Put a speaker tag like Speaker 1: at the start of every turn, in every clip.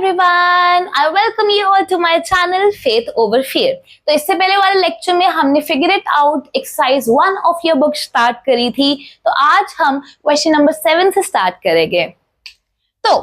Speaker 1: everyone, I welcome you all to my channel Faith Over Fear। तो इससे पहले वाले लेक्चर में हमने figure it out exercise 1 of your book start करी थी। तो आज हम क्वेश्चन नंबर 7 से स्टार्ट करेंगे। तो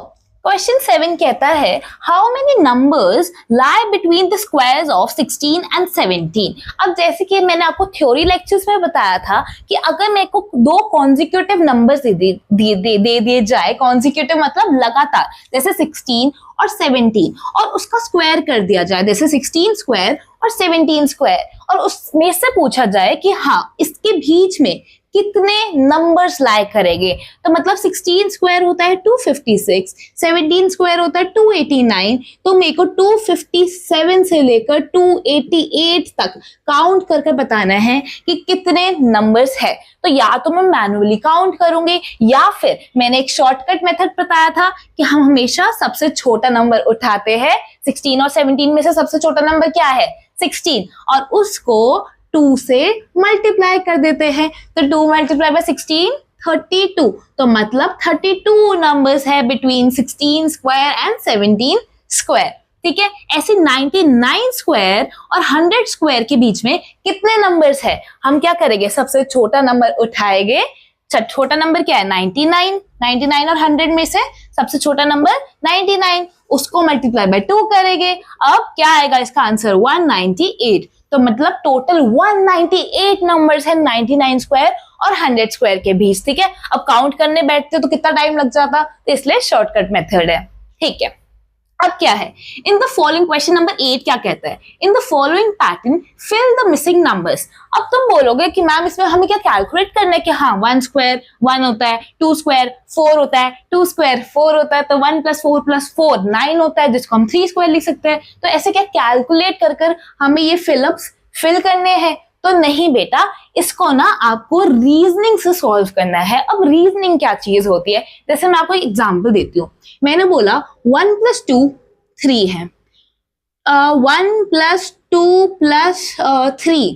Speaker 1: क्वेश्चन 7 कहता है how many numbers lie between the squares of 16 and 17। अब जैसे कि मैंने आपको थ्योरी लेक्चर्स में बताया था कि अगर मेरे को दो कॉन्जिक्यूटिव नंबर्स दे दिए जाए, कॉन्जिक्यूटिव मतलब लगातार, जैसे 16 और 17, और उसका स्क्वायर कर दिया जाए, जैसे 16 स्क्वायर और 17 स्क्वायर, और उसमें से पूछा जाए कि हाँ इसके बीच में कितने नंबर्स लाई करेंगे। तो मतलब 16 स्क्वायर होता है 256, 17 स्क्वायर होता है 289, तो मेरे को 257 से लेकर 288 तक काउंट करके बताना है कि कितने नंबर्स है। तो या तो मैं मैन्युअली काउंट करूंगी या फिर मैंने एक शॉर्टकट मेथड बताया था कि हम हमेशा सबसे छोटा नंबर उठाते हैं। 16 और 17 में से सबसे छोटा नंबर क्या है? 16, और उसको 2 से मल्टीप्लाई कर देते हैं। तो 2 मल्टीप्लाई बाय 16 32, तो मतलब 32 नंबर्स है बिटवीन 16 स्क्वायर एंड 17 स्क्वायर। ठीक है, ऐसे 99 स्क्वायर और 100 स्क्वायर के बीच में कितने नंबर्स है? हम क्या करेंगे, सबसे छोटा नंबर उठाएंगे। छोटा नंबर क्या है? 99। 99 और 100 में से सबसे छोटा नंबर 99, उसको मल्टीप्लाई बाय 2 करेंगे। अब क्या आएगा इसका आंसर? 198। तो मतलब टोटल 198 नंबर्स है 99 स्क्वायर और 100 स्क्वायर के बीच। ठीक है, अब काउंट करने बैठते तो कितना टाइम लग जाता, तो इसलिए शॉर्टकट मेथड है। ठीक है, अब क्या है in the following, question number 8 क्या कहता है? In the following pattern fill the missing numbers. अब तुम बोलोगे कि मैम इसमें हमें क्या कैलकुलेट करना है कि हाँ 1 स्क्वायर 1 होता है, 2 स्क्वायर 4 होता है, 2 स्क्वायर 4 होता है, तो 1 + 4 + 4 9 होता है, जिसको हम 3 स्क्वायर लिख सकते हैं। तो ऐसे क्या कैलकुलेट कर हमें ये फिल करने हैं? तो नहीं बेटा, इसको ना आपको रीजनिंग से सॉल्व करना है। अब रीजनिंग क्या चीज होती है? जैसे मैं आपको एक एग्जांपल देती हूँ। मैंने बोला 1 + 2 3 है, 1 + 2 + 3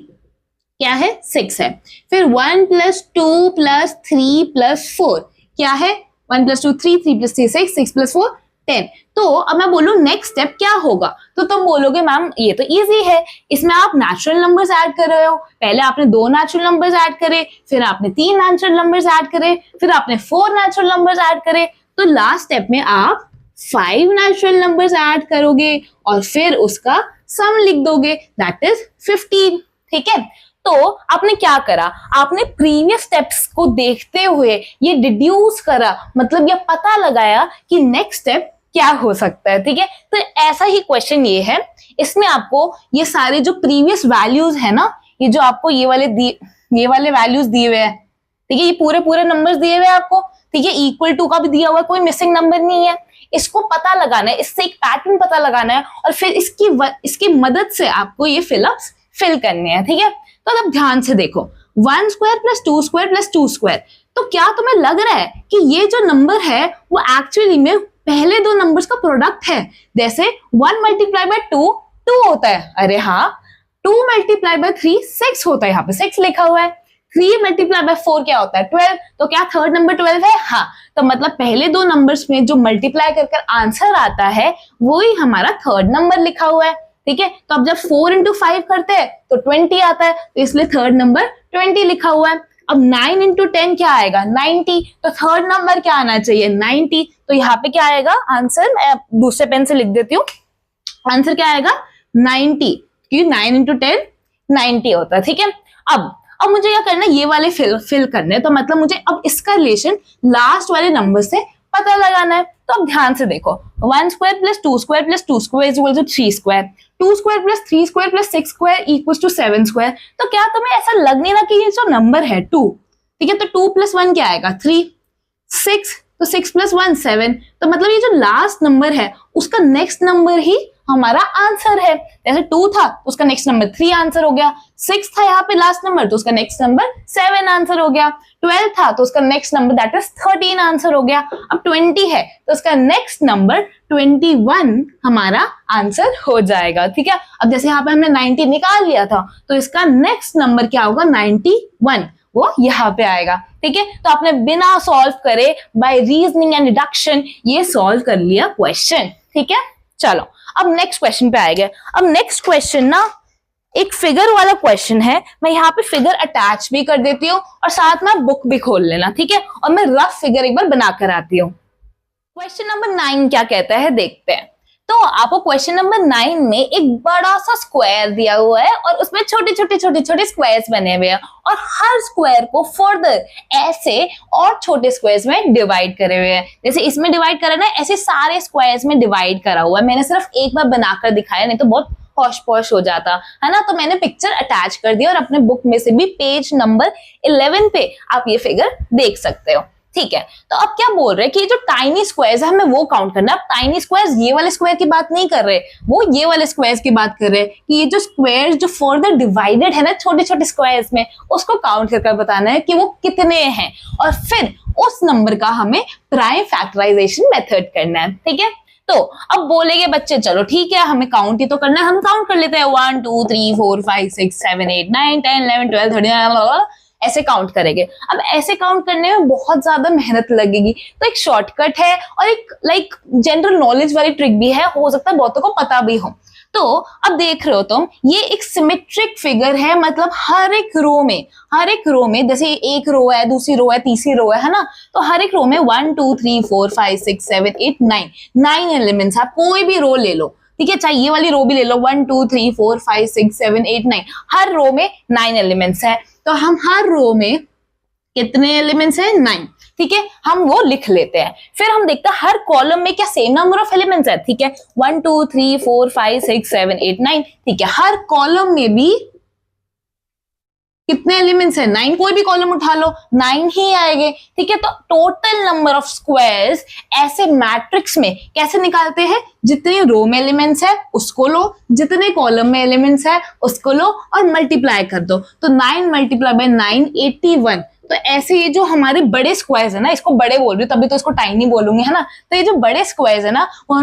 Speaker 1: क्या है? 6 है। फिर 1 + 2 + 3 + 4 क्या है? 1 + 2 3, 3 + 3 6, 6 + 4 10। तो अब मैं बोलूं नेक्स्ट स्टेप क्या होगा, तो तुम बोलोगे मैम ये तो इजी है, इसमें आप नेचुरल नंबर्स ऐड कर रहे हो। पहले आपने 2 नेचुरल नंबर्स ऐड करे, फिर आपने 3 नेचुरल नंबर्स ऐड करे, फिर आपने 4 नेचुरल नंबर्स ऐड करे, तो लास्ट स्टेप में आप 5 नेचुरल नंबर्स ऐड करोगे और फिर उसका सम लिख दोगे, दैट इज 15। ठीक है, तो आपने क्या करा, आपने प्रीवियस स्टेप्स को देखते हुए ये डिड्यूस करा, मतलब ये पता लगाया कि नेक्स्ट स्टेप क्या हो सकता है। ठीक है, तो ऐसा ही क्वेश्चन ये है, इसमें आपको ये सारे जो प्रीवियस वैल्यूज है ना, ये जो आपको ये वाले वैल्यूज दिए हुए हैं, ठीक है, ये पूरे नंबर्स दिए हुए हैं आपको। ठीक है, इक्वल टू का भी दिया हुआ है, कोई मिसिंग नंबर नहीं है। इसको पता लगाना है, इससे एक पैटर्न पता लगाना है और फिर इसकी मदद से आपको ये फिल करने हैं। ठीक है, तो अब ध्यान से देखो, 1 स्क्वायर + 2 स्क्वायर + 2 स्क्वायर, तो क्या तुम्हें लग रहा है कि ये जो नंबर है वो एक्चुअली में पहले 2 नंबर्स का प्रोडक्ट है? जैसे 1 × 2 2 होता है, अरे हाँ, 2 × 3 6 होता है, यहाँ पे 6 लिखा हुआ है। 3 × 4 क्या होता है? 12, तो क्या थर्ड नंबर 12 है? हाँ, तो मतलब पहले 2 नंबर्स में जो मल्टीप्लाई कर आंसर आता है वही हमारा थर्ड नंबर लिखा हुआ है। ठीक है, तो अब जब 4 × 5 करते हैं तो 20 आता है, तो इसलिए थर्ड नंबर 20 लिखा हुआ है। अब 9 × 10 क्या आएगा? 90, तो थर्ड नंबर क्या आना चाहिए? 90, तो यहाँ पे क्या आएगा आंसर? मैं दूसरे पेन से लिख देती हूँ, आंसर क्या आएगा? 90, क्योंकि 9 × 10 90 होता है। ठीक है, अब मुझे क्या करना है, ये वाले फिल करने, तो मतलब मुझे अब इसका रिलेशन लास्ट वाले नंबर से पता लगाना है। तो अब ध्यान से देखो, 1 square + 2 square + 2 square = 3 square, 2 square + 3 square + 6 square = 7 square. तो क्या तुम्हें ऐसा लग नहीं रहा कि ये जो नंबर है 2, ठीक है, तो 2 + 1 क्या आएगा? 3, 6, तो 6 + 1 7, तो मतलब ये जो लास्ट नंबर है उसका नेक्स्ट नंबर ही हमारा आंसर है। जैसे 2 था तो उसका नेक्स्ट नंबर 3 आंसर हो गया, 6 था यहाँ पे लास्ट नंबर तो उसका नेक्स्ट नंबर 7 आंसर हो गया, 12 था तो उसका next number that is 13 answer हो गया। अब 20 है तो उसका नेक्स्ट नंबर 21 हमारा आंसर हो जाएगा। ठीक है, अब जैसे यहाँ पे हमने 90 निकाल लिया था तो इसका नेक्स्ट नंबर क्या होगा? 91, वो यहाँ पे आएगा। ठीक है, तो आपने बिना सॉल्व करे बाय रीजनिंग एंड डिडक्शन ये सॉल्व कर लिया क्वेश्चन। ठीक है, चलो अब नेक्स्ट क्वेश्चन पे आएंगे। अब नेक्स्ट क्वेश्चन ना एक फिगर वाला क्वेश्चन है। मैं यहाँ पे फिगर अटैच भी कर देती हूँ और साथ में बुक भी खोल लेना, ठीक है, और मैं रफ फिगर एक बार बना कर आती हूँ। क्वेश्चन नंबर 9 क्या कहता है देखते हैं। तो आपको क्वेश्चन नंबर 9 में एक बड़ा सा स्क्वायर दिया हुआ है और उसमें छोटे छोटे स्क्वायर्स बने हुए हैं और हर स्क्वायर को फर्दर ऐसे और छोटे स्क्वायर्स में डिवाइड करे हुए हैं। जैसे इसमें डिवाइड करा ना, ऐसे सारे स्क्वायर्स में डिवाइड करा हुआ है। मैंने सिर्फ एक बार बनाकर दिखाया, नहीं तो बहुत पॉश पॉश हो जाता है ना। तो मैंने पिक्चर अटैच कर दिया और अपने बुक में से भी पेज नंबर 11 पे आप ये फिगर देख सकते हो, ठीक है। तो अब क्या बोल रहे हैं कि जो टाइनी स्क्वायर्स है हमें वो काउंट करना है। अब टाइनी स्क्वायर्स ये वाले स्क्वायर की बात नहीं कर रहे, वो ये वाले स्क्वायर्स की बात कर रहे हैं कि ये जो स्क्वायर्स जो फर्दर डिवाइडेड है ना छोटे छोटे स्क्वायर्स में, उसको काउंट करके बताना है कि वो कितने हैं और फिर उस नंबर का हमें प्राइम फैक्टराइजेशन मेथड करना है, ठीक है। तो अब बोलेंगे बच्चे चलो ठीक है हमें काउंट ही तो करना है, हम काउंट कर लेते हैं 1 2 3 4 5 6 7 8 9 10 11 12 13 ऐसे काउंट करेंगे। अब ऐसे काउंट करने में बहुत ज्यादा मेहनत लगेगी, तो एक शॉर्टकट है और एक जनरल नॉलेज वाली ट्रिक भी है, हो सकता है बहुतों को पता भी हो। तो अब देख रहे हो तुम, ये एक सिमेट्रिक फिगर है, मतलब हर एक रो में जैसे एक रो है, दूसरी रो है, तीसरी रो है ना, तो हर एक रो में 1 2 3 4 5 6 7 8 9 एलिमेंट्स। आप कोई भी रो ले लो, ठीक है, चाहे ये वाली रो भी ले लो, 1 2 3 4 5 6 7 8 9, हर रो में 9 एलिमेंट्स है। तो हम हर रो में कितने एलिमेंट्स हैं? 9, ठीक है, हम वो लिख लेते हैं। फिर हम देखते हैं हर कॉलम में क्या सेम नंबर ऑफ एलिमेंट्स है, ठीक है, 1 2 3 4 5 6 7 8 9, ठीक है, हर कॉलम में भी कितने एलिमेंट्स हैं? 9। कोई भी कॉलम उठा लो 9 ही आएंगे, ठीक है। तो टोटल नंबर ऑफ स्क्वायर्स ऐसे मैट्रिक्स में कैसे निकालते हैं? जितने रो में एलिमेंट्स है उसको लो, जितने कॉलम में एलिमेंट्स है उसको लो और मल्टीप्लाई कर दो। तो 9 मल्टीप्लाई बाय 9 81। तो ऐसे ये जो हमारे बड़े स्क्वायर्स है ना, इसको बड़े बोल रही हूँ तभी तो इसको टाइनी बोलूंगी, है ना। तो ये जो बड़े स्क्वायर्स है ना वो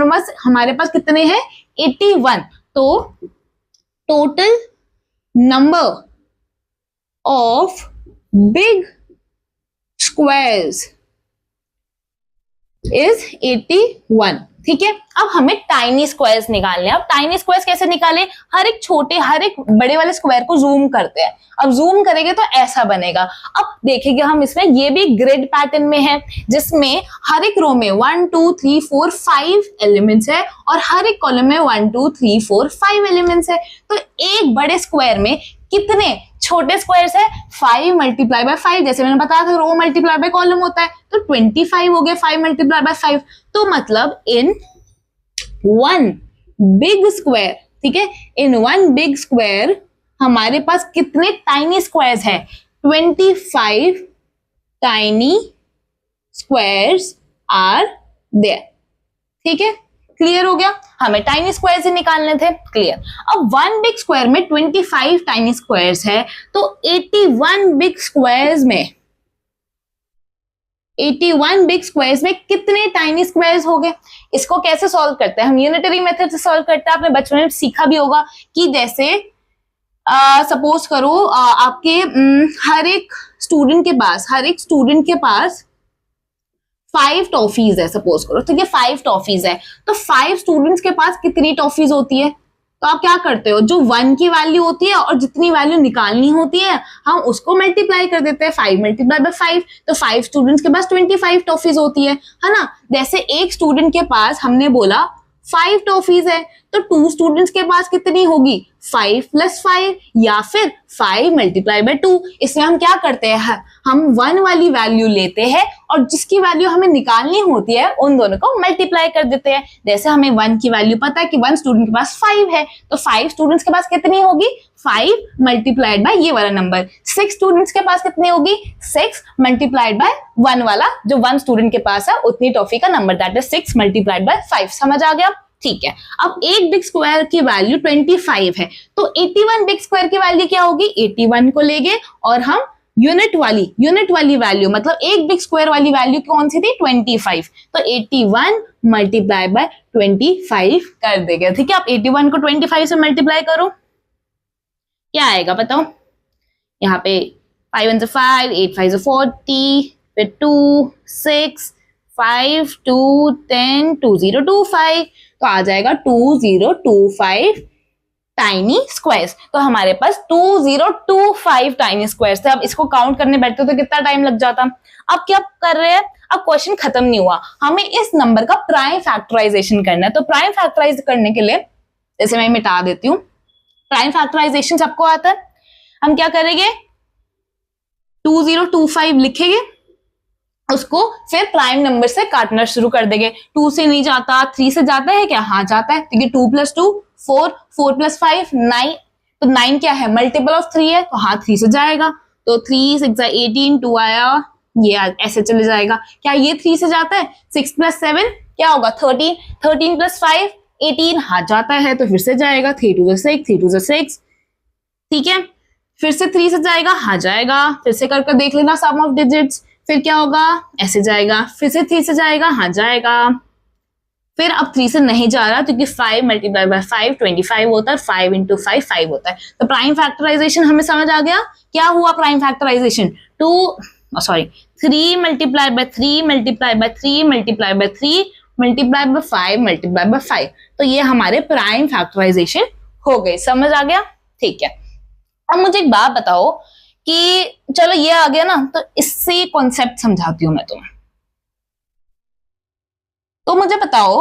Speaker 1: हमारे पास कितने हैं? 81। तो total number of big squares is 81, ठीक है। अब हमें टाइनी स्क्वायर्स निकालने हैं। अब टाइनी स्क्वायर्स कैसे निकाले? हर एक बड़े वाले स्क्वायर को जूम करते हैं। अब जूम करेंगे तो ऐसा बनेगा। अब देखेंगे हम इसमें, ये भी ग्रिड पैटर्न में है जिसमें हर एक रो में 1 2 3 4 5 एलिमेंट्स है और हर एक कॉलम में 1 2 3 4 5 एलिमेंट्स है। तो एक बड़े स्क्वायर में कितने छोटे स्क्वायर्स है? 5 मल्टीप्लाई बाय 5, जैसे मैंने बताया था रो मल्टीप्लाई बाय कॉलम होता है, तो 25 हो गया 5 मल्टीप्लाई बाय 5। तो मतलब इन वन बिग स्क्वायर, ठीक है, इन वन बिग स्क्वायर हमारे पास कितने टाइनी स्क्वायर्स है? 25 टाइनी स्क्वायर्स आर देयर, ठीक है। क्लियर हो गया? हमें टाइनी स्क्वायर्स ही निकालने थे, क्लियर। अब वन बिग स्क्वायर में 25 टाइनी स्क्वायर्स है, तो 81 बिग स्क्वायर्स में कितने टाइनी स्क्वायर्स हो गए? इसको कैसे सॉल्व करते हैं? हम यूनिटरी मेथड से सॉल्व करते हैं। आपने बचपन में सीखा भी होगा कि जैसे सपोज करो आपके हर एक स्टूडेंट के पास 5 टॉफीज है, सपोज करो, ठीक है, 5 टॉफीज है। तो 5 स्टूडेंट्स के पास कितनी टॉफीज होती है? तो आप क्या करते हो, जो 1 की वैल्यू होती है और जितनी वैल्यू निकालनी होती है हम उसको मल्टीप्लाई कर देते हैं, 5 मल्टीप्लाई बाय 5। तो 5 स्टूडेंट्स के पास 25 टॉफीज होती है ना। जैसे एक स्टूडेंट के पास हमने बोला 5 टॉफीज है, तो 2 स्टूडेंट्स के पास कितनी होगी? 5 + 5 या फिर 5 मल्टीप्लाई बाय 2। इसमें हम क्या करते हैं, हम 1 वाली वैल्यू लेते हैं और जिसकी वैल्यू हमें निकालनी होती है उन दोनों को मल्टीप्लाई कर देते हैं। जैसे हमें 1 की वैल्यू पता है कि 1 स्टूडेंट के पास 5 है, तो 5 स्टूडेंट्स के पास कितनी होगी? 5 मल्टीप्लाइड बाय ये वाला नंबर। 6 स्टूडेंट्स के पास कितनी होगी? 6 मल्टीप्लाइड बाय 1 वाला, जो 1 स्टूडेंट के पास है उतनी टॉफी का number, that is 6 multiplied by 5। समझ आ गया? ठीक है। अब एक बिग स्क्वायर की वैल्यू 25 है, तो 81 बिग स्क्वायर की वैल्यू क्या होगी? 81 को लेंगे और हम यूनिट वाली वैल्यू, मतलब एक बिग स्क्वायर वाली वैल्यू कौन सी थी? 25। तो 81 मल्टीप्लाई बाय 25 कर देंगे, ठीक है। आप 81 को 25 से मल्टीप्लाई करो, क्या आएगा बताओ? यहाँ पे 5 1 5, 8 5 40, फिर 2 6 5 2 10 2 0 2 5, तो आ जाएगा 2025 टाइनी स्क्वायर्स। तो हमारे पास 2025 टाइनी स्क्वायर्स थे। अब इसको काउंट करने बैठते तो कितना टाइम लग जाता। अब क्या कर रहे हैं, अब क्वेश्चन खत्म नहीं हुआ, हमें इस नंबर का प्राइम फैक्टराइजेशन करना है। तो प्राइम फैक्टराइज करने के लिए जैसे मैं मिटा देती हूँ, प्राइम फैक्टराइजेशन सबको आता है। हम क्या करेंगे, 2025 लिखेंगे, उसको फिर प्राइम नंबर से काटना शुरू कर देंगे। 2 से नहीं जाता, 3 से जाता है क्या, हाँ जाता है, क्योंकि 2 + 2 4, 4 + 5 9, तो 9 क्या है, मल्टीपल ऑफ 3 है, तो हाँ 3 से जाएगा। तो 3 6 18, 2 आया, ये ऐसे चले जाएगा। क्या ये 3 से जाता है, 6 + 7 क्या होगा 13, 13 + 5 18, हाँ जाता है, तो फिर से जाएगा, 3 2 6, 3 2 6, ठीक है। फिर से 3 से जाएगा, हाँ जाएगा, फिर से करके देख लेना सम ऑफ डिजिट्स, फिर क्या होगा, ऐसे जाएगा, फिर से 3 से जाएगा, हाँ जाएगा। फिर अब 3 से नहीं जा रहा, क्योंकि 5 × 5 25 होता है, 5 × 5 5 होता है। तो प्राइम फैक्टराइजेशन हमें समझ आ गया। क्या हुआ प्राइम फैक्टराइजेशन, 3 × 3 × 3 × 3 × 3 × 3 × 5 × 5, तो ये हमारे प्राइम फैक्टराइजेशन हो गई। समझ आ गया, ठीक है। अब मुझे एक बात बताओ कि चलो ये आ गया ना, तो इससे कॉन्सेप्ट समझाती हूं मैं तुम्हें। तो मुझे बताओ,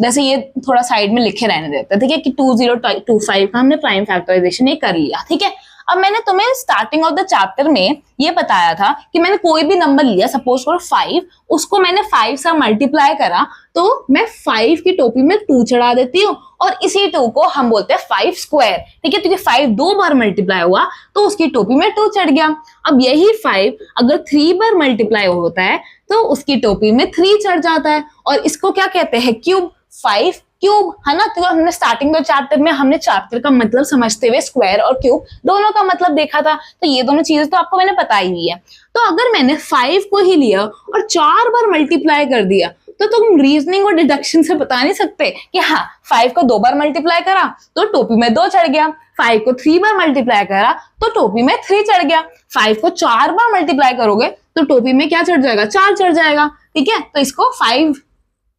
Speaker 1: जैसे ये थोड़ा साइड में लिखे रहने देते हैं, ठीक है, कि 2025 का हमने प्राइम फैक्टराइजेशन ये कर लिया, ठीक है। अब मैंने तुम्हें स्टार्टिंग ऑफ द चैप्टर में ये बताया था कि मैंने कोई भी नंबर लिया, सपोज करो 5, उसको मैंने 5 से मल्टीप्लाई करा, तो मैं 5 की टोपी में 2 चढ़ा देती हूँ, और इसी 2 को हम बोलते हैं 5 स्क्वायर, ठीक है। क्योंकि 5 2 बार मल्टीप्लाई हुआ, तो उसकी टोपी में 2 चढ़ गया। अब यही 5 अगर 3 बार मल्टीप्लाई होता है, तो उसकी टोपी में 3 चढ़ जाता है, और इसको क्या कहते हैं, क्यूब, 5 क्यूब, है ना। तो हमने स्टार्टिंग में चैप्टर में हमने चैप्टर का मतलब समझते हुए स्क्वायर और क्यूब दोनों का मतलब देखा था, तो ये दोनों चीजें तो आपको मैंने बताई हुई है। तो अगर मैंने 5 को ही लिया और 4 बार मल्टीप्लाई कर दिया, तो तुम रीजनिंग और डिडक्शन से बता नहीं सकते कि हाँ 5 को 2 बार मल्टीप्लाई करा तो टोपी में 2 चढ़ गया, 5 को 3 बार मल्टीप्लाई करा तो टोपी में 3 चढ़ गया, 5 को 4 बार मल्टीप्लाई करोगे तो टोपी में क्या चढ़ जाएगा, 4 चढ़ जाएगा, ठीक है। तो इसको 5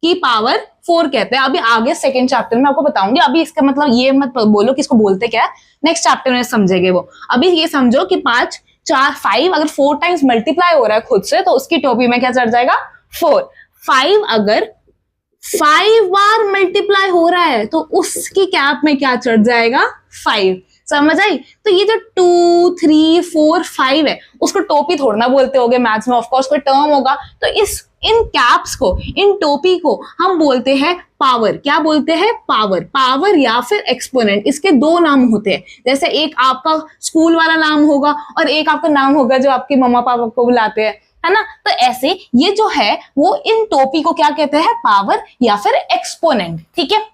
Speaker 1: की पावर 4 कहते हैं। अभी आगे सेकंड चैप्टर में आपको बताऊंगी। अभी इसका मतलब ये मत बोलो कि इसको बोलते क्या है, नेक्स्ट चैप्टर में समझेंगे वो। अभी ये समझो कि 5 अगर 4 टाइम्स मल्टीप्लाई हो रहा है खुद से, तो उसकी टोपी में क्या चढ़ जाएगा, 4। 5 अगर 5 बार मल्टीप्लाई हो रहा है, तो उसकी कैप में क्या चढ़ जाएगा, 5। समझ आई। तो ये जो 2 3 4 5 है, उसको टोपी थोड़ा ना बोलते होगे मैथ्स में, ऑफकोर्स कोई टर्म होगा। तो इन कैप्स को, इन टोपी को हम बोलते हैं पावर। क्या बोलते हैं, पावर। पावर या फिर एक्सपोनेंट, इसके 2 नाम होते हैं। जैसे एक आपका स्कूल वाला नाम होगा और एक आपका नाम होगा जो आपके मम्मा पापा को बुलाते हैं, है ना। तो ऐसे ये जो है वो इन टोपी को क्या कहते हैं, पावर या फिर एक्सपोनेंट, ठीक है।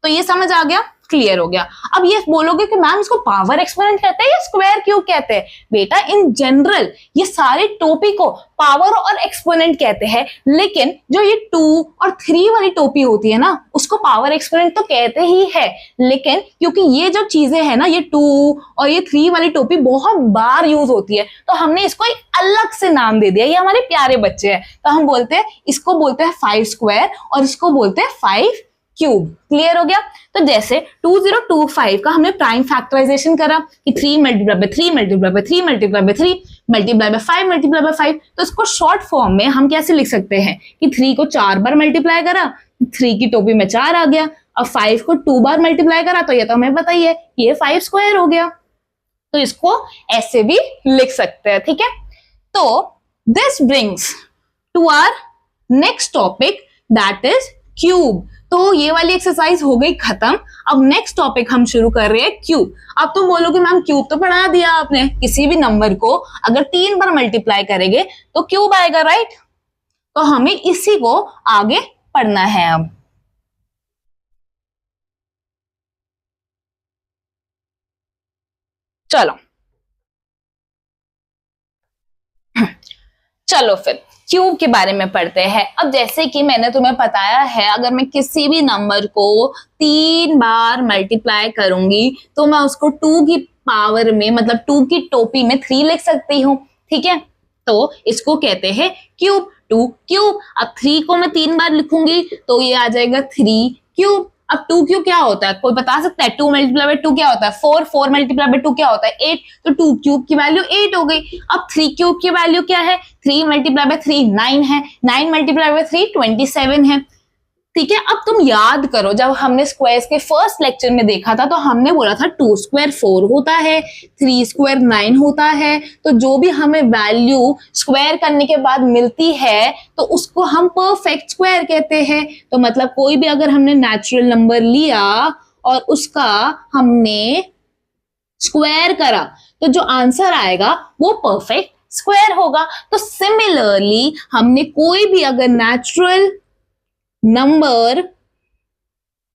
Speaker 1: तो ये समझ आ गया, क्लियर हो गया। अब ये बोलोगे कि मैम इसको पावर एक्सपोनेंट कहते हैं या स्क्वायर क्यूब कहते हैं। बेटा इन जनरल ये सारे टोपी को पावर और एक्सपोनेंट कहते हैं, लेकिन जो ये 2 और 3 वाली टोपी होती है ना, उसको पावर एक्सपोनेंट तो कहते ही है। लेकिन क्योंकि ये जो चीजें है ना, ये 2 और ये 3 वाली टोपी बहुत बार यूज होती है, तो हमने इसको एक अलग से नाम दे दिया। ये हमारे प्यारे बच्चे हैं, तो हम बोलते हैं, इसको बोलते हैं 5 स्क्वायर और इसको बोलते हैं 5 क्यूब। क्लियर हो गया। तो जैसे 2025 का हमने प्राइम फैक्टराइजेशन करा कि 3 × 3 × 3 × 3 × 5 × 5, तो इसको शॉर्ट फॉर्म में हम कैसे लिख सकते हैं कि 3 को 4 बार मल्टीप्लाई करा, 3 की टोपी में 4 आ गया। अब 5 को 2 बार मल्टीप्लाई करा, तो ये तो हमें पता ही है, ये 5 स्क्वायर हो गया। तो इसको ऐसे भी लिख सकते हैं, ठीक है। तो this brings to our next topic, that is cube. तो ये वाली एक्सरसाइज हो गई खत्म। अब नेक्स्ट टॉपिक हम शुरू कर रहे हैं क्यूब। अब तुम बोलोगे मैम क्यूब तो पढ़ा दिया आपने, किसी भी नंबर को अगर 3 बार मल्टीप्लाई करेंगे तो क्यूब आएगा, राइट। तो हमें इसी को आगे पढ़ना है। अब चलो फिर क्यूब के बारे में पढ़ते हैं। अब जैसे कि मैंने तुम्हें बताया है, अगर मैं किसी भी नंबर को 3 बार मल्टीप्लाई करूंगी तो मैं उसको 2 की पावर में, मतलब 2 की टोपी में 3 लिख सकती हूँ, ठीक है। तो इसको कहते हैं क्यूब, 2 क्यूब। अब 3 को मैं 3 बार लिखूंगी तो ये आ जाएगा 3 क्यूब। अब 2 क्यूब क्या होता है, कोई बता सकता है? 2 मल्टीप्लाई बाय 2 क्या होता है? 4, 4 मल्टीप्लाई बाय 2 क्या होता है? 8, तो 2 क्यूब की वैल्यू 8 हो गई। अब 3 क्यूब की वैल्यू क्या है? 3 मल्टीप्लाई बाय 3 9 है, 9 मल्टीप्लाई बाय 3 27 है। ठीक है, अब तुम याद करो, जब हमने स्क्वायर्स के फर्स्ट लेक्चर में देखा था तो हमने बोला था 2 स्क्वायर 4 होता है, 3 स्क्वायर 9 होता है। तो जो भी हमें वैल्यू स्क्वायर करने के बाद मिलती है तो उसको हम परफेक्ट स्क्वायर कहते हैं। तो मतलब कोई भी अगर हमने नेचुरल नंबर लिया और उसका हमने स्क्वायर करा तो जो आंसर आएगा वो परफेक्ट स्क्वायर होगा। तो सिमिलरली हमने कोई भी अगर नेचुरल नंबर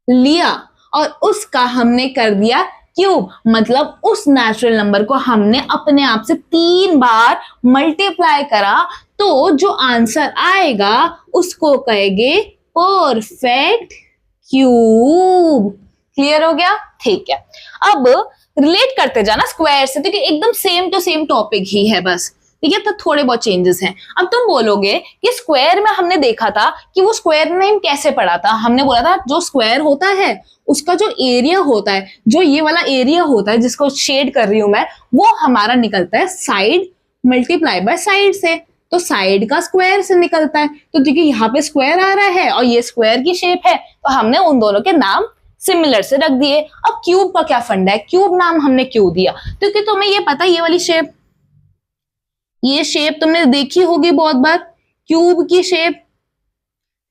Speaker 1: लिया और उसका हमने कर दिया क्यूब, मतलब उस नेचुरल नंबर को हमने अपने आप से 3 बार मल्टीप्लाई करा, तो जो आंसर आएगा उसको कहेंगे परफेक्ट क्यूब। क्लियर हो गया? ठीक है, अब रिलेट करते जाना स्क्वायर से, ठीक है, एकदम सेम टू सेम टॉपिक ही है बस, ठीक है, तो थोड़े बहुत चेंजेस हैं। अब तुम बोलोगे कि स्क्वायर में हमने देखा था कि वो स्क्वायर नेम कैसे पढ़ा था। हमने बोला था जो स्क्वायर होता है उसका जो एरिया होता है, जो ये वाला एरिया होता है जिसको शेड कर रही हूं मैं, वो हमारा निकलता है साइड मल्टीप्लाई बाय साइड से। तो साइड का स्क्वायर से निकलता है, तो देखिए यहाँ पे स्क्वायर आ रहा है और ये स्क्वायर की शेप है, तो हमने उन दोनों के नाम सिमिलर से रख दिए। अब क्यूब का क्या फंडा है? क्यूब नाम हमने क्यों दिया? क्योंकि तुम्हें ये पता, ये वाली शेप, ये शेप तुमने देखी होगी बहुत बार, क्यूब की शेप,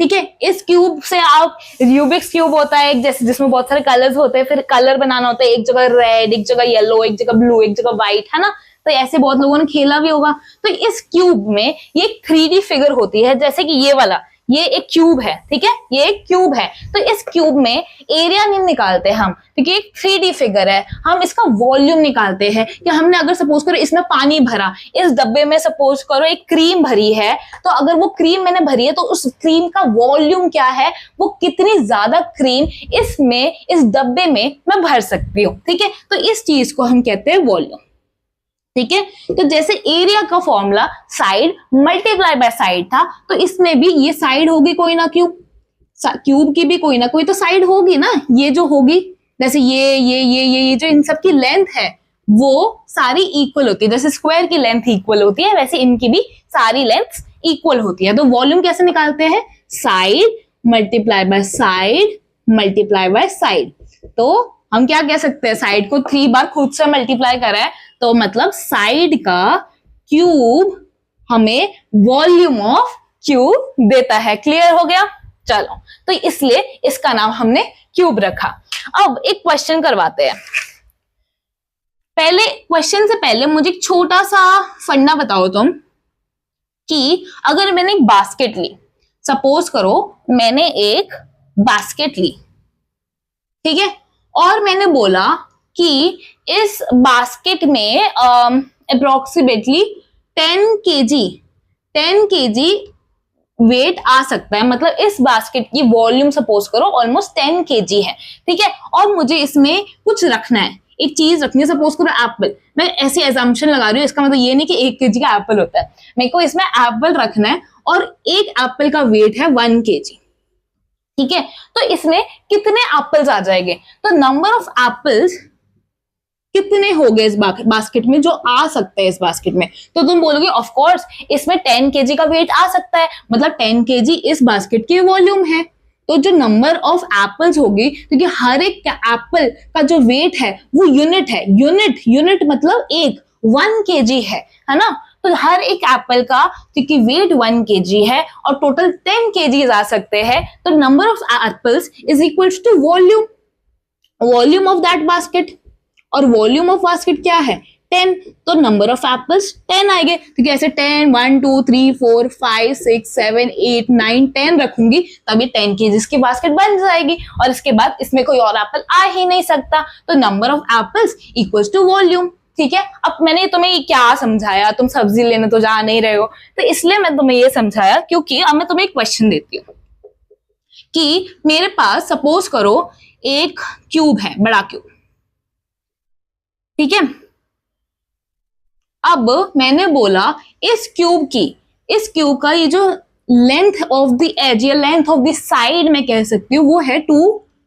Speaker 1: ठीक है। इस क्यूब से आप, रूबिक्स क्यूब होता है एक, जैसे जिसमें बहुत सारे कलर्स होते हैं, फिर कलर बनाना होता है, एक जगह रेड, एक जगह येलो, एक जगह ब्लू, एक जगह व्हाइट, है ना। तो ऐसे बहुत लोगों ने खेला भी होगा। तो इस क्यूब में ये 3D फिगर होती है, जैसे कि ये वाला, ये एक क्यूब है, ठीक है, ये एक क्यूब है। तो इस क्यूब में एरिया नहीं निकालते हम, क्योंकि एक 3D फिगर है, हम इसका वॉल्यूम निकालते हैं। कि हमने अगर सपोज करो इसमें पानी भरा, इस डब्बे में सपोज करो एक क्रीम भरी है, तो अगर वो क्रीम मैंने भरी है तो उस क्रीम का वॉल्यूम क्या है, वो कितनी ज्यादा क्रीम इसमें, इस डब्बे में मैं भर सकती हूँ, ठीक है। तो इस चीज को हम कहते हैं वॉल्यूम, ठीक है। तो जैसे एरिया का formula side multiply by side था, तो इसमें भी ये साइड होगी कोई ना क्यूब, क्यूब की भी कोई ना कोई तो साइड होगी ना, ये जो होगी, जैसे ये जो इन सब की लेंथ है वो सारी इक्वल होती है। जैसे स्क्वायर की लेंथ इक्वल होती है, वैसे इनकी भी सारी लेंथ इक्वल होती है। तो वॉल्यूम कैसे निकालते हैं? Side multiply by side multiply by side. तो हम क्या कह सकते हैं, साइड को 3 बार खुद से मल्टीप्लाई करा है, तो मतलब साइड का क्यूब हमें वॉल्यूम ऑफ क्यूब देता है। क्लियर हो गया? चलो, तो इसलिए इसका नाम हमने क्यूब रखा। अब एक क्वेश्चन करवाते हैं। पहले क्वेश्चन से पहले मुझे एक छोटा सा फंडा बताओ तुम, कि अगर मैंने एक बास्केट ली, सपोज करो मैंने एक बास्केट ली, ठीक है, और मैंने बोला कि इस बास्केट में अप्रोक्सीमेटली 10 केजी वेट आ सकता है। मतलब इस बास्केट की वॉल्यूम सपोज करो ऑलमोस्ट 10 केजी है, ठीक है, और मुझे इसमें कुछ रखना है, एक चीज रखनी है, सपोज करो एप्पल। मैं ऐसी एजम्पशन लगा रही हूँ, इसका मतलब ये नहीं कि 1 केजी का एप्पल होता है, मेरे को इसमें एप्पल रखना है और एक एप्पल का वेट है 1 केजी, ठीक है। तो इसमें कितने एप्पल्स आ जाएंगे? तो नंबर ऑफ एप्पल्स कितने हो गए इस बास्केट में जो आ सकते हैं इस बास्केट में? तो तुम बोलोगे ऑफ कोर्स इसमें 10 केजी का वेट आ सकता है, मतलब 10 केजी इस बास्केट की वॉल्यूम है। तो जो नंबर ऑफ एप्पल्स होगी, क्योंकि हर एक एप्पल का जो वेट है वो यूनिट है, यूनिट मतलब एक, 1 केजी है ना। तो हर एक एप्पल का क्योंकि वेट 1 केजी है और टोटल 10 केजीज आ सकते हैं, तो number of apples is equal to volume of that basket. और वॉल्यूम ऑफ बास्केट क्या है? 10, तो नंबर ऑफ एप्पल्स 10 आएंगे, क्योंकि ऐसे 10 1 2 3 4 5 6 7 8 9 10 रखूंगी तभी 10 केजीज की बास्केट बन जाएगी, और इसके बाद इसमें कोई और एप्पल आ ही नहीं सकता। तो number of apples equals to volume, ठीक है। अब मैंने तुम्हें क्या समझाया, तुम सब्जी लेने तो जा नहीं रहे हो, तो इसलिए मैं तुम्हें ये समझाया, क्योंकि अब मैं तुम्हें एक क्वेश्चन देती हूँ कि मेरे पास सपोज करो एक क्यूब है, बड़ा क्यूब, ठीक है। अब मैंने बोला इस क्यूब का ये जो लेंथ ऑफ द एज या लेंथ ऑफ द साइड मैं कह सकती हूँ वो है 2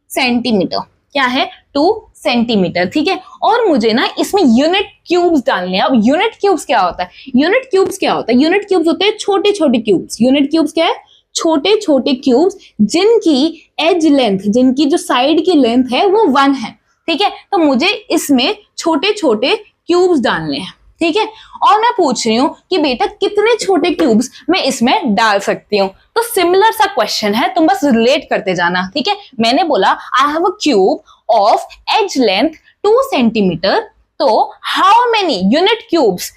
Speaker 1: सेंटीमीटर। क्या है? 2 सेंटीमीटर। ठीक है, और मुझे ना इसमें यूनिट क्यूब्स डालने हैं। अब यूनिट क्यूब्स क्या होता है? यूनिट क्यूब्स क्या होता है? यूनिट क्यूब्स होते हैं छोटे छोटे क्यूब्स। यूनिट क्यूब्स क्या है? छोटे छोटे क्यूब्स जिनकी एज लेंथ, जिनकी जो साइड की लेंथ है वो 1 है। ठीक है, तो मुझे इसमें छोटे छोटे क्यूब्स डालने हैं। ठीक है, और मैं पूछ रही हूं कि बेटा कितने छोटे क्यूब्स मैं इसमें डाल सकती हूँ। तो सिमिलर सा क्वेश्चन है, तुम बस रिलेट करते जाना। ठीक है, मैंने बोला I have a cube of edge length 2 centimetre, तो how many unit cubes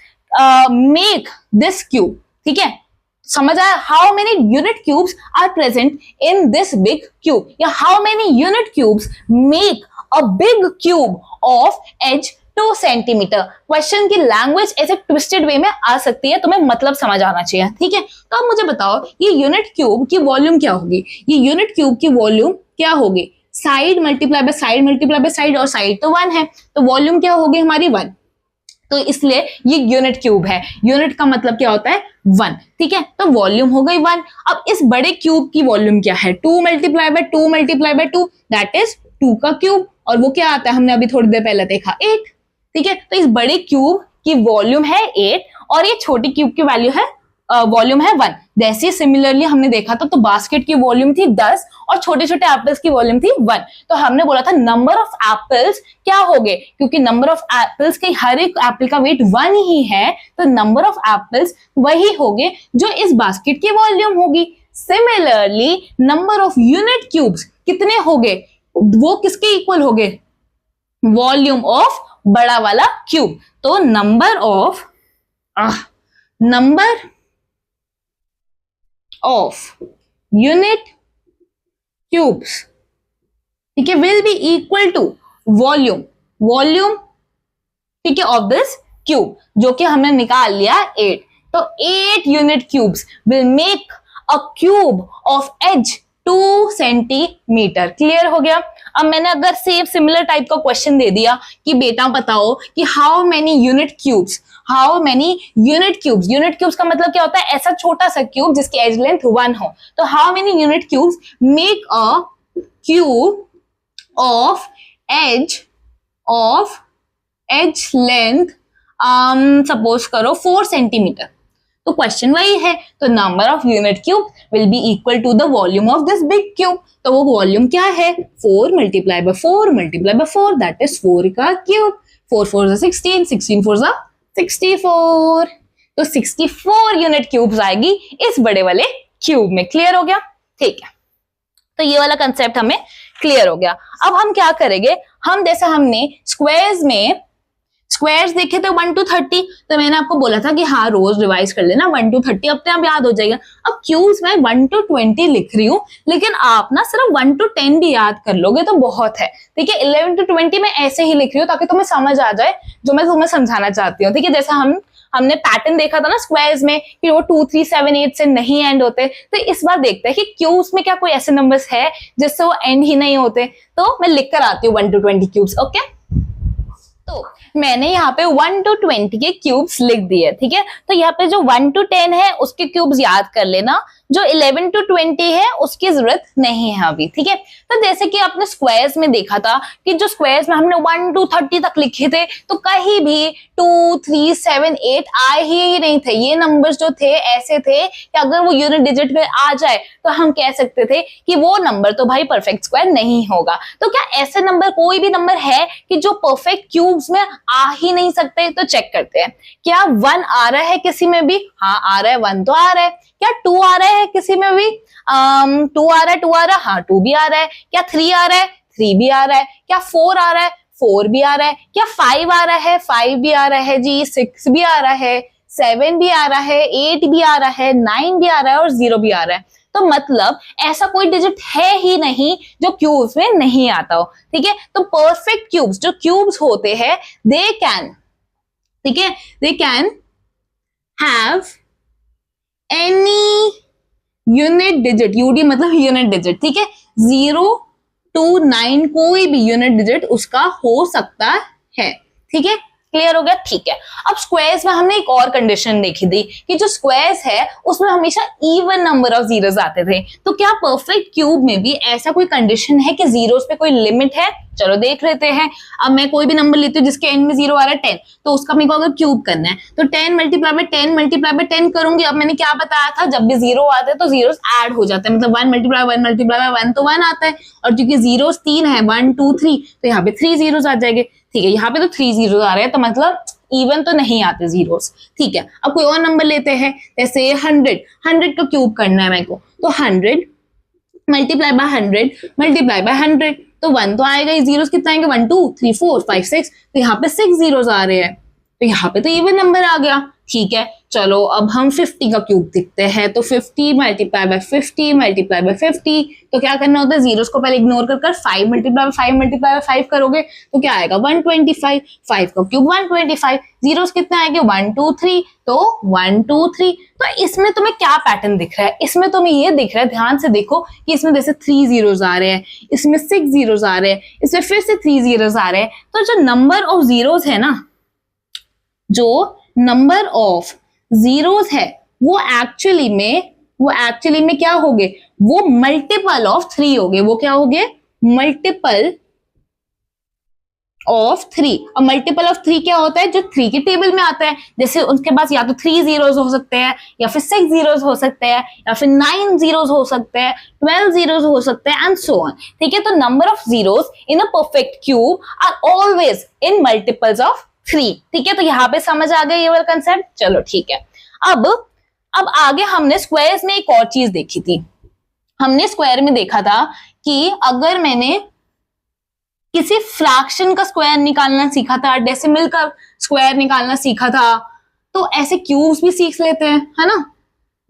Speaker 1: make this cube. ठीक है, समझ आया? How many unit cubes are present in this big cube, या how many unit cubes make a big cube of edge 2 centimetre. Question की language ऐसे twisted way में आ सकती है, तुम्हें मतलब समझ आना चाहिए। ठीक है, तो अब मुझे बताओ ये यूनिट क्यूब की वॉल्यूम क्या होगी? ये यूनिट क्यूब की वॉल्यूम क्या होगी? Side multiply by side multiply by side, और साइड तो 1 है, तो वॉल्यूम क्या होगी हमारी? 1। तो इसलिए ये यूनिट क्यूब है। यूनिट का मतलब क्या होता है? 1। ठीक है, तो वॉल्यूम हो गई 1। अब इस बड़े क्यूब की वॉल्यूम क्या है? 2 multiply by 2 multiply by 2, that is 2 का क्यूब। और वो क्या आता है? हमने अभी थोड़ी देर पहले देखा, 8। ठीक है, तो इस बड़े क्यूब की वॉल्यूम है 8 और ये छोटी क्यूब की वैल्यू है वॉल्यूम है 1। जैसे सिमिलरली हमने देखा था, तो बास्केट की वॉल्यूम थी 10 और छोटे छोटे एप्पल्स की वॉल्यूम थी 1। तो हमने बोला था नंबर ऑफ एप्पल्स क्या हो गए, क्योंकि नंबर ऑफ एप्पल्स के हर एक एप्पल का वेट 1 ही है, तो नंबर ऑफ एप्पल्स वही होंगे जो इस बास्केट की वॉल्यूम होगी। Similarly number of unit cubes कितने हो गए? वो किसके इक्वल हो गए? वॉल्यूम ऑफ बड़ा वाला क्यूब। तो नंबर ऑफ यूनिट क्यूब्स, ठीक है, will be equal to volume ठीक है ऑफ दिस क्यूब, जो कि हमने निकाल लिया 8। तो 8 unit cubes will make a cube of edge 2 centimetre. Clear हो गया? अब मैंने अगर सेम सिमिलर टाइप का क्वेश्चन दे दिया कि बेटा बताओ कि हाउ मेनी यूनिट क्यूब्स का मतलब क्या होता है? ऐसा छोटा सा क्यूब जिसकी एज लेंथ 1 हो। तो how many unit cubes make a cube of edge length suppose करो 4 सेंटीमीटर। तो क्वेश्चन वही है, तो number of unit cube will be equal to the volume of this big cube. तो वो वॉल्यूम क्या है? 4 multiply by 4 multiply by 4, that is 4 का क्यूब। 4 4 16, 16 4 64। तो 64 यूनिट क्यूब्स आएगी इस बड़े वाले क्यूब में। क्लियर हो गया? ठीक है, तो ये वाला कंसेप्ट हमें क्लियर हो गया। अब हम क्या करेंगे, हम जैसे हमने स्क्वायर्स देखे थे 1 to 30, तो मैंने आपको बोला था कि हाँ रोज रिवाइज कर लेना 1 to 30, अपने आप याद हो जाएगा। अब क्यूब्स में 1 to 20 लिख रही हूँ, लेकिन आप ना सिर्फ 1 to 10 भी याद कर लोगे तो बहुत है। ठीक है, 11 to 20 में ऐसे ही लिख रही हूँ ताकि तुम्हें समझ आ जाए जो मैं तुम्हें समझाना चाहती हूँ। ठीक है, जैसा हमने पैटर्न देखा था ना स्क्वायर्स में कि वो 2 3 7 8 से नहीं एंड होते, तो इस बार देखते हैं कि क्यूब्स में क्या कोई ऐसे नंबर्स है जिससे वो एंड ही नहीं होते। तो मैं लिख कर आती हूँ 1 to 20 क्यूब्स। ओके, तो मैंने यहाँ पे 1 to 20 के क्यूब्स लिख दिए। ठीक है, तो यहाँ पे जो 1 to 10 है उसके क्यूब्स याद कर लेना, जो 11 to 20 है उसकी जरूरत नहीं है अभी। ठीक है, तो जैसे कि आपने स्क्वायर्स में देखा था कि जो स्क्वायर्स में हमने 1 to 30 तक लिखे थे, तो कहीं भी 2 3 7 8 आए ही नहीं थे। ये नंबर्स जो थे ऐसे थे कि अगर वो यूनिट डिजिट में आ जाए तो हम कह सकते थे कि वो नंबर तो भाई परफेक्ट स्क्वायर नहीं होगा। तो क्या ऐसे नंबर, कोई भी नंबर है कि जो परफेक्ट क्यूब्स में आ ही नहीं सकते? तो चेक करते हैं, क्या 1 आ रहा है किसी में भी? हाँ आ रहा है, 1 तो आ रहा है। क्या 2 आ रहा है किसी में भी? 2 आ रहा है, हाँ 2 भी आ रहा है। क्या 3 आ रहा है? 3 भी आ रहा है। क्या 4 आ रहा है? 4 भी आ रहा है। क्या 5 आ रहा है? 5 भी आ रहा है जी। 6 भी आ रहा है, 7 भी आ रहा है, 8 भी आ रहा है, 9 भी आ रहा है और 0 भी आ रहा है। तो मतलब ऐसा कोई डिजिट है ही नहीं जो क्यूब्स में नहीं आता हो। ठीक है, तो परफेक्ट क्यूब्स, जो क्यूब्स होते हैं, they can have any unit digit, UD मतलब यूनिट डिजिट। ठीक है, 0 to 9 कोई भी यूनिट डिजिट उसका हो सकता है। ठीक है, क्लियर हो गया? ठीक है। अब स्क्वायर्स में हमने एक और कंडीशन देखी थी कि जो स्क्वायर्स है उसमें हमेशा इवन नंबर ऑफ जीरोस आते थे। तो क्या परफेक्ट क्यूब में भी ऐसा कोई कंडीशन है कि जीरोस पे कोई लिमिट है? चलो देख लेते हैं। अब मैं कोई भी नंबर लेती हूँ जिसके एंड में 0 आ रहा है 10, तो उसका मेरे को अगर क्यूब करना है तो 10 मल्टीप्लाई बाय 10 मल्टीप्लाई बाय 10 करूंगी। अब मैंने क्या बताया था, जब भी 0 आते हैं तो जीरोस ऐड हो जाते हैं, मतलब 1 मल्टीप्लाई 1 मल्टीप्लाई बाय 1 तो 1 आता है, और क्योंकि जीरोस 3 है 1 2 3 तो यहाँ पे 3 जीरोस आ जाएंगे। ठीक है, यहाँ पे तो 3 जीरोस आ रहे हैं, तो मतलब इवन तो नहीं आते जीरोस। ठीक है, अब कोई और नंबर लेते हैं, जैसे 100 का क्यूब करना है मेरे को, तो 100 मल्टीप्लाई बाय 100 मल्टीप्लाई बाय 100 तो 1 तो आएगा ही, जीरोस कितना आएंगे 1 2 3 4 5 6, तो यहाँ पे 6 जीरोस आ रहे हैं, तो यहाँ पे तो इवन नंबर आ गया। ठीक है, चलो अब हम 50 का क्यूब देखते हैं, तो 50 मल्टीप्लाई बाय 50 मल्टीप्लाई बाय 50, तो क्या करना होता है, जीरोस को पहले इग्नोर कर 5 मल्टीप्लाई बाय 5 मल्टीप्लाई बाय 5 करोगे तो क्या आएगा 125, 5 का क्यूब 125, जीरोस कितने आएंगे 1 2 3, तो 1 2 3। तो इसमें तुम्हें क्या पैटर्न दिख रहा है, इसमें तुम्हें ये दिख रहा है, ध्यान से देखो कि इसमें जैसे 3 जीरोस आ रहे हैं, इसमें 6 जीरोस आ रहे हैं, इसमें फिर से 3 जीरोस आ रहे हैं, तो जो नंबर ऑफ जीरोस है ना, जो नंबर ऑफ जीरोस है वो एक्चुअली में क्या हो गए, वो मल्टीपल ऑफ 3 हो गए। वो क्या हो गए, मल्टीपल ऑफ 3। और मल्टीपल ऑफ 3 क्या होता है, जो 3 के टेबल में आता है, जैसे उनके पास या तो 3 जीरोस हो सकते हैं, या फिर 6 जीरोस हो सकते हैं, या फिर 9 जीरोस हो सकते हैं, 12 जीरोस हो सकते हैं, एंड सो ऑन। ठीक है, तो number of zeros in a perfect cube are always in multiples of 3। ठीक है, तो यहाँ पे समझ आ गया ये वाला कंसेप्ट। चलो ठीक है, अब आगे हमने स्क्वायर्स में एक और चीज देखी थी। हमने स्क्वायर में देखा था कि अगर मैंने किसी फ्रैक्शन का स्क्वायर निकालना सीखा था, डेसिमल का स्क्वायर निकालना सीखा था, तो ऐसे क्यूब्स भी सीख लेते हैं, है ना।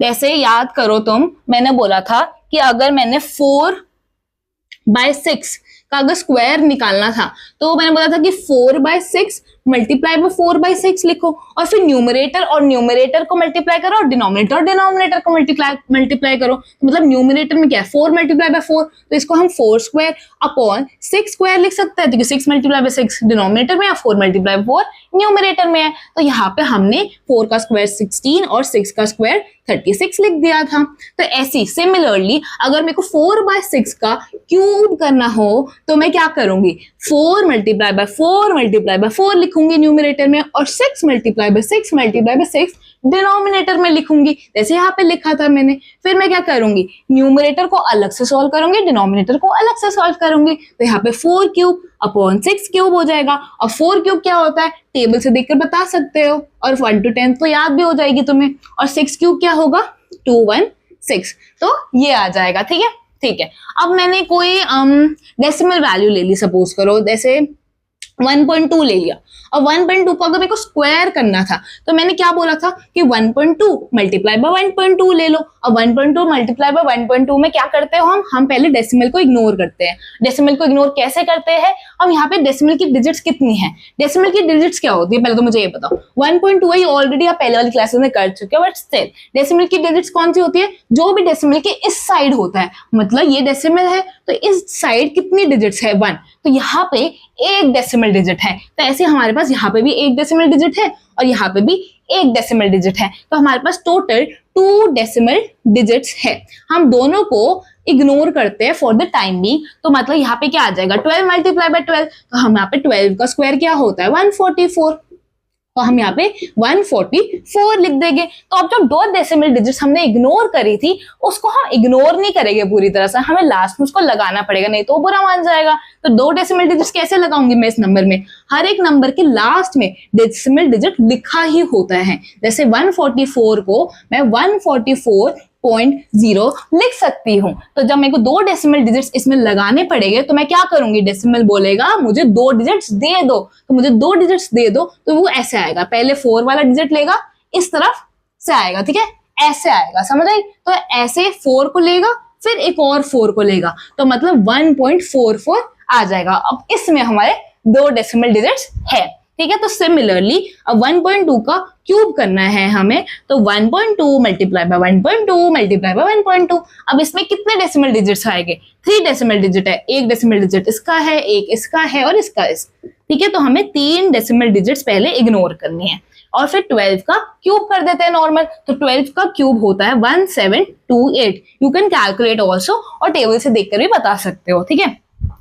Speaker 1: जैसे याद करो तुम, मैंने बोला था कि अगर मैंने 4/6 का अगर स्क्वायर निकालना था, तो मैंने बोला था कि 4/6 मल्टीप्लाई बाय 4/6 लिखो, और फिर न्यूमरेटर और न्यूमरेटर को मल्टीप्लाई करो, और डिनोमिनेटर को मल्टीप्लाई करो। तो मतलब न्यूमरेटर में क्या है 4 मल्टीप्लाई बाय 4, तो इसको हम 4 स्क्वायर अपॉन 6 स्क्वायर लिख सकते हैं, क्योंकि 6 मल्टीप्लाई बाय 6 डिनोमिनेटर में है, 4 मल्टीप्लाई बाय 4 न्यूमरेटर में है। तो यहाँ पे हमने 4 का स्क्वायर 16 और 6 का स्क्वायर 36 लिख दिया था। तो ऐसी सिमिलरली अगर मेरे को 4/6 का क्यूब करना हो तो मैं क्या करूंगी, 4 मल्टीप्लाई बाय 4 मल्टीप्लाई बाय 4 लिखूंगी न्यूमरेटर में, और 6 multiply by 6 multiply by 6 denominator में लिखूंगी, जैसे यहाँ पे लिखा था मैंने। फिर मैं क्या करूंगी, न्यूमरेटर को अलग से सॉल्व करूंगी, डिनोमिनेटर को अलग से सॉल्व करूंगी, तो यहाँ पे 4 क्यूब अपॉन 6 क्यूब हो जाएगा। और 4 क्यूब क्या होता है, टेबल से देखकर बता सकते हो, और 1 to 10 तो याद भी हो जाएगी तुम्हें। और 6 क्यूब क्या होगा 216, तो ये आ जाएगा। ठीक है, ठीक है। अब मैंने कोई डेसिमल वैल्यू ले ली, सपोज करो जैसे 1.2 ले लिया, और 1.2 को अगर मेरे को स्क्वायर करना था तो मैंने क्या बोला था कि 1.2 मल्टीप्लाई बाय 1.2 ले लो। और 1.2 मल्टीप्लाई बाय 1.2 में क्या करते हो, हम पहले डेसिमल को इग्नोर करते हैं। डेसिमल को इग्नोर कैसे करते हैं, हम यहाँ पे डेसिमल की डिजिट्स कितनी है, डेसिमल की डिजिट्स क्या होती है, पहले तो मुझे ये बताओ। 1.2 ही ऑलरेडी आप पहले वाली क्लासेस में कर चुके हो, बट स्टिल डेसिमल की डिजिट्स कौन सी होती है, जो भी डेसिमल के इस साइड होता है, मतलब ये डेसिमल है तो इस साइड कितनी डिजिट्स है 1, तो यहाँ पे एक डेसिमल डिजिट है। तो ऐसे हमारे पास यहाँ पे भी एक डेसिमल डिजिट है, और यहाँ पे भी एक डेसिमल डिजिट है, तो हमारे पास टोटल 2 डेसिमल डिजिट्स है। हम दोनों को इग्नोर करते हैं फॉर द टाइम बीइंग, तो मतलब यहाँ पे क्या आ जाएगा 12 मल्टीप्लाई बाय 12, तो हम यहाँ पे 12 का स्क्वायर क्या होता है 144, तो हम यहाँ पे 144 लिख देंगे। तो अब जो 2 डेसिमल डिजिट्स हमने इग्नोर करी थी उसको हम इग्नोर नहीं करेंगे पूरी तरह से, हमें लास्ट में उसको लगाना पड़ेगा, नहीं तो बुरा मान जाएगा। तो 2 डेसिमल डिजिट्स कैसे लगाऊंगी मैं इस नंबर में, हर एक नंबर के लास्ट में डेसिमल डिजिट लिखा ही होता है। जैसे 144 को मैं 144.0 लिख सकती हूँ। तो जब मेरे को 2 डेसिमल डिजिट्स इसमें लगाने पड़ेंगे तो मैं क्या करूंगी, डेसिमल बोलेगा मुझे 2 डिजिट्स दे दो, तो मुझे 2 डिजिट्स दे दो, तो वो ऐसे आएगा, पहले 4 वाला डिजिट लेगा, इस तरफ से आएगा, ठीक है, ऐसे आएगा, समझ आई। तो ऐसे 4 को लेगा, फिर एक और 4 को लेगा, तो मतलब 1.44 आ जाएगा। अब इसमें हमारे 2 डेसिमल डिजिट्स है, ठीक है। तो सिमिलरली अब 1.2 का क्यूब करना है हमें, तो 1.2 मल्टीप्लाई बाय 1.2 मल्टीप्लाई बाय 1.2। अब इसमें कितने डेसिमल डिजिट्स आएंगे? 3 डेसिमल डिजिट है, एक डेसिमल डिजिट इसका है, एक इसका है और इसका इसका, ठीक है। तो हमें 3 डेसिमल डिजिट्स पहले इग्नोर करनी है और फिर 12 का क्यूब कर देते हैं नॉर्मल। तो 12 का क्यूब होता है 1728। यू कैन कैलकुलेट ऑल्सो, और टेबल से देखकर भी बता सकते हो, ठीक है।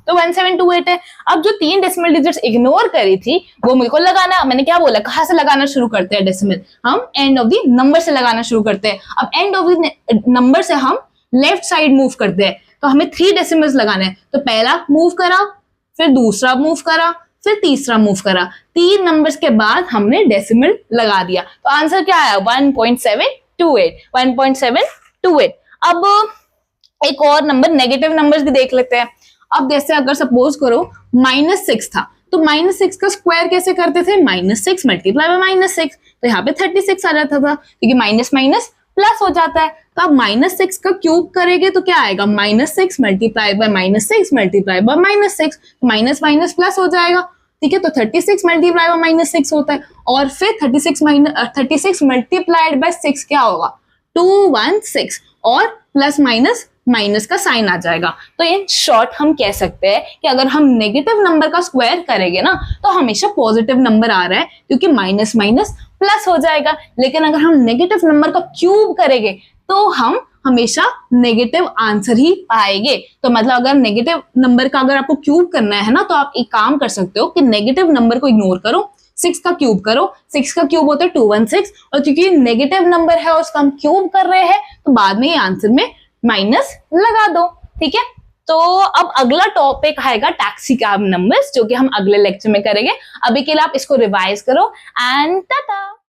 Speaker 1: तो 1728 है। अब जो 3 डेसिमल डिजिट्स इग्नोर करी थी वो मेरे को लगाना। मैंने क्या बोला, कहां से लगाना शुरू करते हैं डेसिमल? हम एंड ऑफ द नंबर से लगाना शुरू करते हैं। अब एंड ऑफ द नंबर से हम लेफ्ट साइड मूव करते हैं, तो हमें 3 डेसिमल्स लगाने हैं। तो पहला मूव करा, फिर दूसरा मूव करा, फिर तीसरा मूव करा। 3 नंबर्स के बाद हमने डेसिमल लगा दिया। तो आंसर क्या आया? 1.728। 1.728। अब एक और नंबर, नेगेटिव नंबर्स भी देख लेते हैं। अब जैसे अगर सपोज करो -6 था, तो -6 का स्क्वायर कैसे करते थे? -6 मल्टीप्लाई बाय -6। तो यहाँ पे 36 आ जाता था, क्योंकि माइनस माइनस प्लस हो जाता है। तो आप -6 का क्यूब करेंगे तो क्या आएगा? -6 multiply by -6 multiply by -6, minus minus plus हो जाएगा, ठीक है। तो 36 मल्टीप्लाई बाय -6 होता है, और फिर 36 मल्टीप्लाइड बाय 6 क्या होगा? 216, और प्लस माइनस माइनस का साइन आ जाएगा। तो इन शॉर्ट हम कह सकते हैं कि अगर हम नेगेटिव नंबर का स्क्वायर करेंगे ना, तो हमेशा पॉजिटिव नंबर आ रहा है, क्योंकि माइनस माइनस प्लस हो जाएगा। लेकिन अगर हम नेगेटिव नंबर का क्यूब करेंगे तो हम हमेशा नेगेटिव आंसर ही पाएंगे। तो मतलब अगर नेगेटिव नंबर का अगर आपको क्यूब करना है ना, तो आप एक काम कर सकते हो कि नेगेटिव नंबर को इग्नोर करो, 6 का क्यूब करो। 6 का क्यूब होता है 216, और क्योंकि नेगेटिव नंबर है और उसका हम क्यूब कर रहे हैं, तो बाद में ये आंसर में माइनस लगा दो, ठीक है। तो अब अगला टॉपिक आएगा टैक्सी कैब नंबर्स, जो कि हम अगले लेक्चर में करेंगे। अभी के लिए आप इसको रिवाइज करो एंड टाटा।